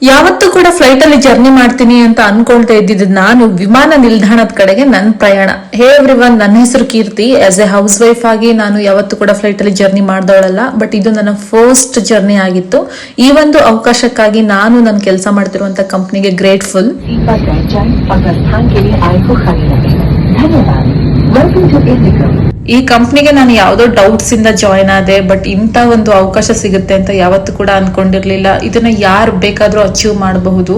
ಯಾವತ್ತೂ ಕೂಡ ಫ್ಲೈಟ್ ಅಲ್ಲಿ ಜರ್ನಿ ಮಾಡ್ತೀನಿ ಅಂತ ಅನ್ಕೊಳ್ತಾ ಇದ್ದಿದ್ದು ನಾನು ವಿಮಾನ ನಿಲ್ದಾಣದ ಕಡೆಗೆ ನನ್ನ ಪ್ರಯಾಣ. ಹೇ ಎವ್ರಿವನ್, ನನ್ನ ಹೆಸರು ಕೀರ್ತಿ. ಆಸ್ ಎ ಹೌಸ್ ವೈಫ್ ಆಗಿ ನಾನು ಯಾವತ್ತೂ ಕೂಡ ಫ್ಲೈಟ್ ಅಲ್ಲಿ ಜರ್ನಿ ಮಾಡ್ದವಳಲ್ಲ, ಬಟ್ ಇದು ನನ್ನ ಫಸ್ಟ್ ಜರ್ನಿ ಆಗಿತ್ತು. ಈ ಒಂದು ಅವಕಾಶಕ್ಕಾಗಿ ನಾನು ನನ್ನ ಕೆಲಸ ಮಾಡ್ತಿರುವಂತ ಕಂಪ್ನಿಗೆ ಗ್ರೇಟ್ಫುಲ್. ಈ ಕಂಪ್ನಿಗೆ ನಾನು ಯಾವ್ದೋ ಡೌಟ್ಸ್ ಇಂದ ಜಾಯ್ನ್ ಆದೆ, ಬಟ್ ಇಂತ ಒಂದು ಅವಕಾಶ ಸಿಗುತ್ತೆ ಅಂತ ಯಾವತ್ತೂ ಕೂಡ ಅನ್ಕೊಂಡಿರ್ಲಿಲ್ಲ. ಇದನ್ನ ಯಾರು ಬೇಕಾದ್ರೂ ಅಚೀವ್ ಮಾಡಬಹುದು,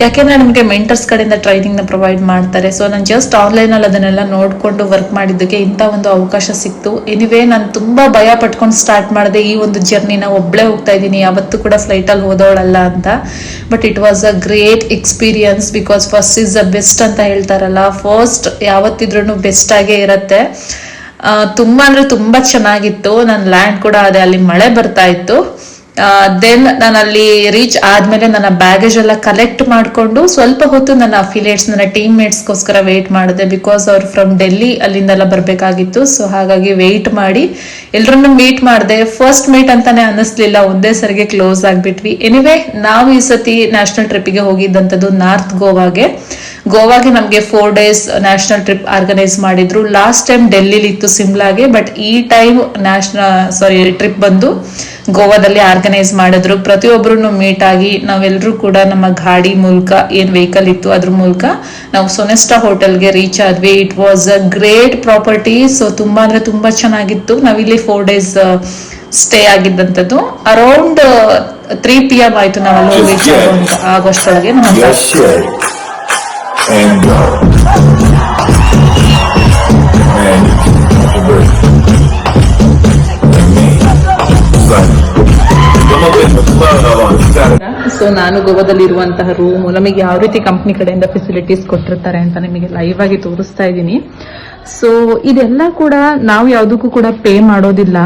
ಯಾಕೆಂದ್ರೆ ನಮಗೆ ಮೆಂಟರ್ಸ್ ಕಡೆಯಿಂದ ಟ್ರೈನಿಂಗ್ ನ ಪ್ರೊವೈಡ್ ಮಾಡ್ತಾರೆ. ಸೊ ನಾನು ಜಸ್ಟ್ ಆನ್ಲೈನ್ ಅಲ್ಲಿ ಅದನ್ನೆಲ್ಲ ನೋಡ್ಕೊಂಡು ವರ್ಕ್ ಮಾಡಿದ್ದಕ್ಕೆ ಇಂತ ಒಂದು ಅವಕಾಶ ಸಿಕ್ತು. ಎನಿವೇ ನಾನು ತುಂಬಾ ಭಯ ಪಟ್ಕೊಂಡು ಸ್ಟಾರ್ಟ್ ಮಾಡಿದೆ ಈ ಒಂದು ಜರ್ನಿನ. ಒಬ್ಳೆ ಹೋಗ್ತಾ ಇದ್ದೀನಿ, ಯಾವತ್ತೂ ಕೂಡ ಫ್ಲೈಟ್ ಅಲ್ಲಿ ಹೋದವಳಲ್ಲ ಅಂತ. But it was a great experience, because first is the best ಅಂತ ಹೇಳ್ತಾರಲ್ಲ, ಫಸ್ಟ್ ಯಾವತ್ತಿದ್ರೂ ಬೆಸ್ಟ್ ಆಗೇ ಇರತ್ತೆ. ತುಂಬಾ ಅಂದ್ರೆ ತುಂಬಾ ಚೆನ್ನಾಗಿತ್ತು. ನಾನು ಲ್ಯಾಂಡ್ ಕೂಡ ಅದೇ, ಅಲ್ಲಿ ಮಳೆ ಬರ್ತಾ ಇತ್ತು. ದೆನ್ ನಾನು ಅಲ್ಲಿ ರೀಚ್ ಆದ್ಮೇಲೆ ನನ್ನ ಬ್ಯಾಗೇಜ್ ಎಲ್ಲ ಕಲೆಕ್ಟ್ ಮಾಡ್ಕೊಂಡು ಸ್ವಲ್ಪ ಹೊತ್ತು ನನ್ನ ಅಫಿಲಿಯೇಟ್ಸ್, ನನ್ನ ಟೀಮ್ ಮೇಟ್ಸ್ಗೋಸ್ಕರ ವೇಟ್ ಮಾಡಿದೆ. ಬಿಕಾಸ್ ಅವ್ರು ಫ್ರಮ್ ಡೆಲ್ಲಿ ಅಲ್ಲಿಂದೆಲ್ಲ ಬರ್ಬೇಕಾಗಿತ್ತು. ಸೊ ಹಾಗಾಗಿ ವೇಟ್ ಮಾಡಿ ಎಲ್ರನ್ನು ಮೀಟ್ ಮಾಡಿದೆ. ಫಸ್ಟ್ ಮೀಟ್ ಅಂತಾನೆ ಅನ್ನಿಸ್ಲಿಲ್ಲ, ಒಂದೇ ಸರಿಗೆ ಕ್ಲೋಸ್ ಆಗ್ಬಿಟ್ವಿ. ಎನಿವೇ, ನಾವು ಈ ಸತಿ ನ್ಯಾಷನಲ್ ಟ್ರಿಪ್ಗೆ ಹೋಗಿದ್ದಂಥದ್ದು ನಾರ್ತ್ ಗೋವಾಗೆ ನಮ್ಗೆ 4 days ನ್ಯಾಷನಲ್ ಟ್ರಿಪ್ ಆರ್ಗನೈಸ್ ಮಾಡಿದ್ರು. ಲಾಸ್ಟ್ ಟೈಮ್ ಡೆಲ್ಲಿಲಿ ಇತ್ತು, ಸಿಮ್ಲಾಗೆ. ಬಟ್ ಈ ಟೈಮ್ ಟ್ರಿಪ್ ಬಂದು ಗೋವಾದಲ್ಲಿ ಆರ್ಗನೈಸ್ ಮಾಡಿದ್ರು. ಪ್ರತಿಯೊಬ್ಬರು ಮೀಟ್ ಆಗಿ ನಾವೆಲ್ಲರೂ ಕೂಡ ನಮ್ಮ ಗಾಡಿ ಮೂಲಕ, ಏನ್ ವೆಹಿಕಲ್ ಇತ್ತು ಅದ್ರ ಮೂಲಕ ನಾವು ಸೊನೆಸ್ಟಾ ಹೋಟೆಲ್ಗೆ ರೀಚ್ ಆದ್ವಿ. It was a great property. So ತುಂಬಾ ಅಂದ್ರೆ ತುಂಬಾ ಚೆನ್ನಾಗಿತ್ತು. ನಾವಿಲ್ಲಿ 4 days ಸ್ಟೇ ಆಗಿದ್ದಂಥದ್ದು. ಅರೌಂಡ್ 3 PM ಆಯ್ತು ನಾವೆಲ್ಲ ರೀಚ್ ಆಗೋಷ್ಟೊಳಗೆ. ಸೊ ನಾನು ಗೋವಾದಲ್ಲಿ ಇರುವಂತಹ ರೂಮ್ ನಮಗೆ ಯಾವ ರೀತಿ ಕಂಪ್ನಿ ಕಡೆಯಿಂದ ಫೆಸಿಲಿಟೀಸ್ ಕೊಟ್ಟಿರ್ತಾರೆ ಅಂತ ನಿಮಗೆ ಲೈವ್ ಆಗಿ ತೋರಿಸ್ತಾ ಇದ್ದೀನಿ. ಸೊ ಇದೆಲ್ಲ ಕೂಡ ನಾವು ಯಾವ್ದಕ್ಕೂ ಕೂಡ ಪೇ ಮಾಡೋದಿಲ್ಲ.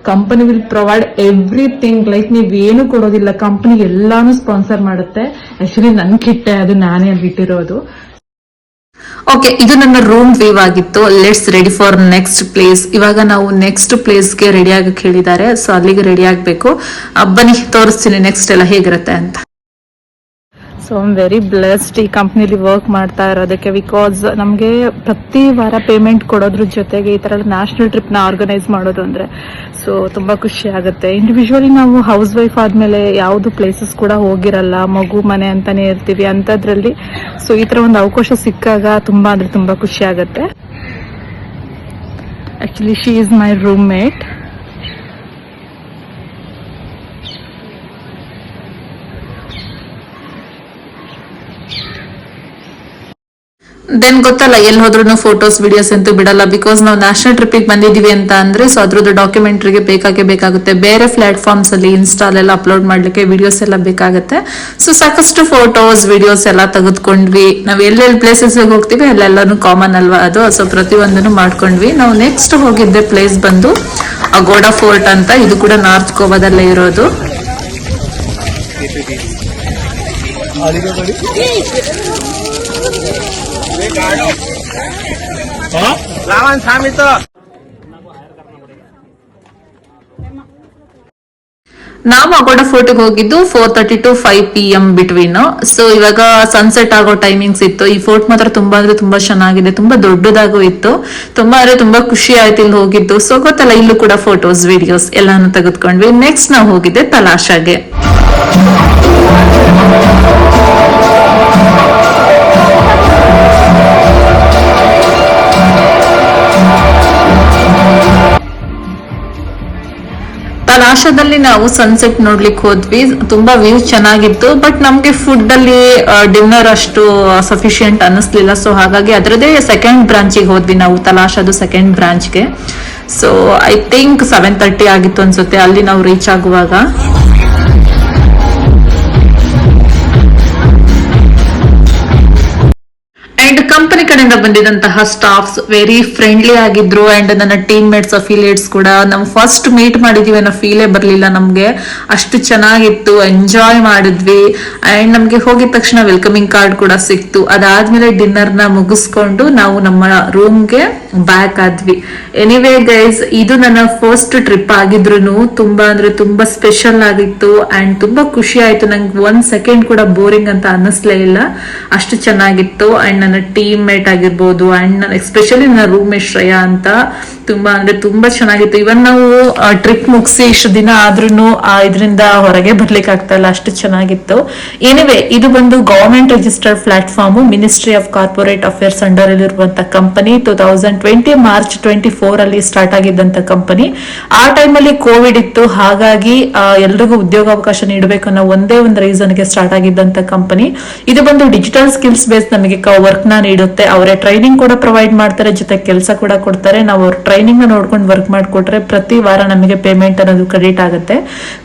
Company will provide everything. Like ನೀವೇನು ಕೊಡೋದಿಲ್ಲ, ಕಂಪನಿ ಎಲ್ಲಾನು ಸ್ಪಾನ್ಸರ್ ಮಾಡುತ್ತೆ. ಆಕ್ಚುಲಿ ನನ್ ಕಿಟ್ಟೆ ಅದು ನಾನೇ ಅಲ್ಲಿ ಇಟ್ಟಿರೋದು. ಓಕೆ, ಇದು ನನ್ನ ರೂಮ್ ವ್ಯೂ ಆಗಿತ್ತು. Let's ready for next place. ಇವಾಗ ನಾವು ನೆಕ್ಸ್ಟ್ ಪ್ಲೇಸ್ಗೆ ರೆಡಿ ಆಗಕ್ಕೆ ಹೇಳಿದ್ದಾರೆ. ಸೊ ಅಲ್ಲಿಗೆ ರೆಡಿ ಆಗ್ಬೇಕು. ಬನ್ನಿ ತೋರಿಸ್ತೀನಿ ನೆಕ್ಸ್ಟ್ ಎಲ್ಲ ಹೇಗಿರುತ್ತೆ ಅಂತ. So I am very blessed ಈ ಕಂಪ್ನಿಲಿ ವರ್ಕ್ ಮಾಡ್ತಾ ಇರೋದಕ್ಕೆ. ಬಿಕಾಸ್ ನಮಗೆ ಪ್ರತಿ ವಾರ ಪೇಮೆಂಟ್ ಕೊಡೋದ್ರ ಜೊತೆಗೆ ಈ ತರ ನ್ಯಾಷನಲ್ ಟ್ರಿಪ್ ನ ಆರ್ಗನೈಸ್ ಮಾಡೋದು ಅಂದ್ರೆ ಸೊ ತುಂಬಾ ಖುಷಿ ಆಗುತ್ತೆ. ಇಂಡಿವಿಜುವಲಿ ನಾವು ಹೌಸ್ ವೈಫ್ ಆದ್ಮೇಲೆ ಯಾವ್ದು ಪ್ಲೇಸಸ್ ಕೂಡ ಹೋಗಿರಲ್ಲ, ಮಗು ಮನೆ ಅಂತಾನೆ ಇರ್ತೀವಿ. ಅಂತದ್ರಲ್ಲಿ ಸೊ ಈ ತರ ಒಂದು ಅವಕಾಶ ಸಿಕ್ಕಾಗ ತುಂಬಾ ಅಂದ್ರೆ ತುಂಬಾ ಖುಷಿ ಆಗುತ್ತೆ. Actually she is my roommate. Then ಗೊತ್ತಲ್ಲ, ಎಲ್ಲಿ ಹೋದ್ರೂ ಫೋಟೋಸ್ ವಿಡಿಯೋಸ್ ಅಂತೂ ಬಿಡಲ್ಲ. ಬಿಕಾಸ್ ನಾವು ನ್ಯಾಷನಲ್ ಟ್ರಿಪ್ಗೆ ಬಂದಿದೀವಿ ಅಂತ ಅಂದ್ರೆ ಸೊ ಅದ್ರದ್ದು ಡಾಕ್ಯುಮೆಂಟ್ರಿಗೆ ಬೇಕಾಗುತ್ತೆ. ಬೇರೆ ಪ್ಲಾಟ್ಫಾರ್ಮ್ಸ್ ಅಲ್ಲಿ ಇನ್ಸ್ಟಾಲೆಲ್ಲ ಅಪ್ಲೋಡ್ ಮಾಡ್ಲಿಕ್ಕೆ ವಿಡಿಯೋಸ್ ಎಲ್ಲ ಬೇಕಾಗುತ್ತೆ. ಸೊ ಸಾಕಷ್ಟು ಫೋಟೋಸ್ ವಿಡಿಯೋಸ್ ಎಲ್ಲ ತೆಗೆದುಕೊಂಡ್ವಿ. ನಾವ್ ಎಲ್ಲೆಲ್ಲಿ ಪ್ಲೇಸಸ್ ಹೋಗ್ತೀವಿ ಅಲ್ಲೆಲ್ಲಾನು ಕಾಮನ್ ಅಲ್ವಾ ಅದು. ಸೊ ಪ್ರತಿಯೊಂದನ್ನು ಮಾಡ್ಕೊಂಡ್ವಿ. ನಾವು ನೆಕ್ಸ್ಟ್ ಹೋಗಿದ್ದೆ ಪ್ಲೇಸ್ ಬಂದು ಅಗೋಡಾ ಫೋರ್ಟ್ ಅಂತ. ಇದು ಕೂಡ ನಾರ್ತ್ ಗೋವಾದಲ್ಲೇ ಇರೋದು. ನಾವು ಅಗೋಡಾ ಫೋರ್ಟ್ ಹೋಗಿದ್ದು 4:30 to 5 PM ಬಿಟ್ವೀನ್. ಸೊ ಇವಾಗ ಸನ್ಸೆಟ್ ಆಗೋ ಟೈಮಿಂಗ್ಸ್ ಇತ್ತು. ಈ ಫೋರ್ಟ್ ಮಾತ್ರ ತುಂಬಾ ಅಂದ್ರೆ ತುಂಬಾ ಚೆನ್ನಾಗಿದೆ, ತುಂಬಾ ದೊಡ್ಡದಾಗೂ ಇತ್ತು. ತುಂಬಾ ಅಂದ್ರೆ ತುಂಬಾ ಖುಷಿ ಆಯ್ತು ಇಲ್ಲಿ ಹೋಗಿದ್ದು. ಸೊ ಗೊತ್ತಲ್ಲ, ಇಲ್ಲೂ ಕೂಡ ಫೋಟೋಸ್ ವಿಡಿಯೋಸ್ ಎಲ್ಲಾನು ತೆಗೆದುಕೊಂಡ್ವಿ. ನೆಕ್ಸ್ಟ್ ನಾವು ಹೋಗಿದ್ದೆ ತಲಾಶಾಗೆ. ತಲಾಶಾದಲ್ಲಿ ನಾವು ಸನ್ಸೆಟ್ ನೋಡ್ಲಿಕ್ಕೆ ಹೋದ್ವಿ. ತುಂಬಾ ವ್ಯೂ ಚೆನ್ನಾಗಿತ್ತು. ಬಟ್ ನಮ್ಗೆ ಫುಡ್ ಅಲ್ಲಿ ಡಿನ್ನರ್ ಅಷ್ಟು ಸಫಿಶಿಯಂಟ್ ಅನ್ನಿಸ್ಲಿಲ್ಲ. ಸೊ ಹಾಗಾಗಿ ಅದರದೇ ಸೆಕೆಂಡ್ ಬ್ರಾಂಚಿಗೆ ಹೋದ್ವಿ ನಾವು, ತಲಾಶಾದು ಸೆಕೆಂಡ್ ಬ್ರಾಂಚ್ಗೆ. ಸೊ ಐ ಥಿಂಕ್ 7:30 ಆಗಿತ್ತು ಅನ್ಸುತ್ತೆ ಅಲ್ಲಿ ನಾವು ರೀಚ್ ಆಗುವಾಗ. ಅಂಡ್ ಕಂಪನಿ ಕಡೆ ಕಡೆಯಿಂದ ಬಂದಿದಂತಹ ಸ್ಟಾಫ್ಸ್ ವೆರಿ ಫ್ರೆಂಡ್ಲಿ ಆಗಿದ್ರು ಅಂಡ್ ನನ್ನ ಟೀಮ್ ಮೇಟ್ಸ್ ಅಫಿಲಿಯೇಟ್ಸ್ ಕೂಡ ನಾವು ಫಸ್ಟ್ ಮೀಟ್ ಮಾಡಿದೀವಿ ಅನ್ನೋ ಫೀಲೇ ಬರ್ಲಿಲ್ಲ ನಮ್ಗೆ, ಅಷ್ಟು ಚೆನ್ನಾಗಿತ್ತು, ಎಂಜಾಯ್ ಮಾಡಿದ್ವಿ ಅಂಡ್ ನಮ್ಗೆ ಹೋಗಿದ ತಕ್ಷಣ ವೆಲ್ಕಮಿಂಗ್ ಕಾರ್ಡ್ ಕೂಡ ಸಿಕ್ತು. ಅದಾದ್ಮೇಲೆ ಡಿನ್ನರ್ ನ ಮುಗಿಸ್ಕೊಂಡು ನಾವು ನಮ್ಮ ರೂಮ್ಗೆ ಬ್ಯಾಕ್ ಆದ್ವಿ. ಎನಿವೇ ಗೈಸ್, ಇದು ನನ್ನ ಫಸ್ಟ್ ಟ್ರಿಪ್ ಆಗಿದ್ರು ತುಂಬಾ ಅಂದ್ರೆ ತುಂಬಾ ಸ್ಪೆಷಲ್ ಆಗಿತ್ತು ಅಂಡ್ ತುಂಬಾ ಖುಷಿ ಆಯ್ತು. ನಂಗೆ 1 ಸೆಕೆಂಡ್ ಕೂಡ ಬೋರಿಂಗ್ ಅಂತ ಅನ್ನಿಸ್ಲೇ ಇಲ್ಲ, ಅಷ್ಟು ಚೆನ್ನಾಗಿತ್ತು. ಅಂಡ್ ನನ್ನ ಟೀಮ್ ಮೇಟ್ ಆಗಿರ್ಬೋದು ಅಂಡ್ ಎಸ್ಪೆಷಲಿ ನನ್ನ ರೂಮ್ ಮೇಟ್ ಶ್ರೇಯಾ ಅಂತ ತುಂಬಾ ಅಂದ್ರೆ ತುಂಬಾ ಚೆನ್ನಾಗಿತ್ತು. ಇವನ್ ನಾವು ಟ್ರಿಪ್ ಮುಗಿಸಿ ಇಷ್ಟು ದಿನ ಆದ್ರೂ ಇದರಿಂದ ಹೊರಗೆ ಬರ್ಲಿಕ್ಕೆ ಆಗ್ತಾ ಇಲ್ಲ, ಅಷ್ಟು ಚೆನ್ನಾಗಿತ್ತು. ಎನಿವೆ, ಇದು ಬಂದು government registered platform, ministry of corporate affairs under ಇರುವಂತಹ ಕಂಪನಿ. 2020 ಮಾರ್ಚ್ 24 ಅಲ್ಲಿ ಸ್ಟಾರ್ಟ್ ಆಗಿದ್ದಂತ ಕಂಪನಿ. ಆ ಟೈಮಲ್ಲಿ ಕೋವಿಡ್ ಇತ್ತು, ಹಾಗಾಗಿ ಎಲ್ರಿಗೂ ಉದ್ಯೋಗಾವಕಾಶ ನೀಡಬೇಕು ಅನ್ನೋ ಒಂದೇ ಒಂದು ರೀಸನ್ ಗೆ ಸ್ಟಾರ್ಟ್ ಆಗಿದ್ದಂತ ಕಂಪನಿ. ಇದು ಬಂದು ಡಿಜಿಟಲ್ ಸ್ಕಿಲ್ಸ್ ಬೇಸ್ ನಮಗೆ ವರ್ಕ್ ನ ನೀಡುತ್ತೆ. ಅವರೇ ಟ್ರೈನಿಂಗ್ ಕೂಡ ಪ್ರೊವೈಡ್ ಮಾಡ್ತಾರೆ, ಜೊತೆ ಕೆಲಸ ಕೂಡ ಕೊಡ್ತಾರೆ. ನಾವು ಅವ್ರ ಟ್ರೈನಿಂಗ್ ನ ನೋಡ್ಕೊಂಡು ವರ್ಕ್ ಮಾಡ್ಕೊಟ್ರೆ ಪ್ರತಿ ವಾರ ನಮಗೆ ಪೇಮೆಂಟ್ ಅನ್ನೋದು ಕ್ರೆಡಿಟ್ ಆಗುತ್ತೆ.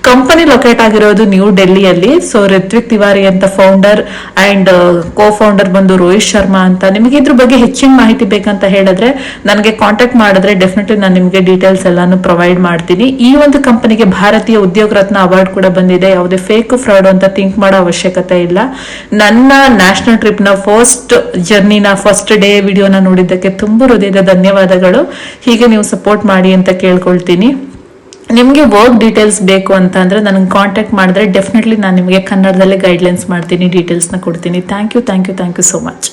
ಕಂಪನಿ ಲೊಕೇಟ್ ಆಗಿರೋದು ನ್ಯೂ ಡೆಲ್ಲಿಯಲ್ಲಿ. ಸೊ ರಿತ್ವಿಕ್ ತಿವಾರಿ ಅಂತ ಫೌಂಡರ್ ಅಂಡ್ ಕೋ ಫೌಂಡರ್ ಬಂದು ರೋಹಿತ್ ಶರ್ಮಾ ಅಂತ. ನಿಮಗೆ ಇದ್ರ ಬಗ್ಗೆ ಹೆಚ್ಚಿನ ಮಾಹಿತಿ ಬೇಕಂತ ಹೇಳಿದ್ರೆ ನನಗೆ ಕಾಂಟ್ಯಾಕ್ಟ್ ಮಾಡಿದ್ರೆ ಡೆಫಿನೆಟ್ಲಿ ನಾನು ನಿಮಗೆ ಡೀಟೇಲ್ಸ್ ಎಲ್ಲಾನು ಪ್ರೊವೈಡ್ ಮಾಡ್ತೀನಿ. ಈ ಒಂದು ಕಂಪನಿಗೆ ಭಾರತೀಯ ಉದ್ಯೋಗ ರತ್ನ ಅವಾರ್ಡ್ ಕೂಡ ಬಂದಿದೆ. ಯಾವುದೇ ಫೇಕ್ ಫ್ರಾಡ್ ಅಂತ ಥಿಂಕ್ ಮಾಡೋ ಅವಶ್ಯಕತೆ ಇಲ್ಲ. ನನ್ನ ನ್ಯಾಷನಲ್ ಟ್ರಿಪ್ ನ ಫಸ್ಟ್ ಜರ್ನಿನ ಫಸ್ಟ್ ಡೇ ವಿಡಿಯೋನ ನೋಡಿದ್ದಕ್ಕೆ ತುಂಬಾ ಹೃದಯದ ಧನ್ಯವಾದಗಳು. ಹೀಗೆ ನೀವು ಸಪೋರ್ಟ್ ಮಾಡಿ ಅಂತ ಕೇಳ್ಕೊಳ್ತೀನಿ. ನಿಮಗೆ ವರ್ಕ್ ಡೀಟೇಲ್ಸ್ ಬೇಕು ಅಂತ ಅಂದ್ರೆ ನನಗೆ ಕಾಂಟ್ಯಾಕ್ಟ್ ಮಾಡಿದ್ರೆ ಡೆಫಿನೆಟ್ಲಿ ನಾನು ನಿಮಗೆ ಕನ್ನಡದಲ್ಲೇ ಗೈಡ್ಲೈನ್ಸ್ ಮಾಡ್ತೀನಿ, ಡೀಟೇಲ್ಸ್ನ ಕೊಡ್ತೀನಿ. Thank you so much.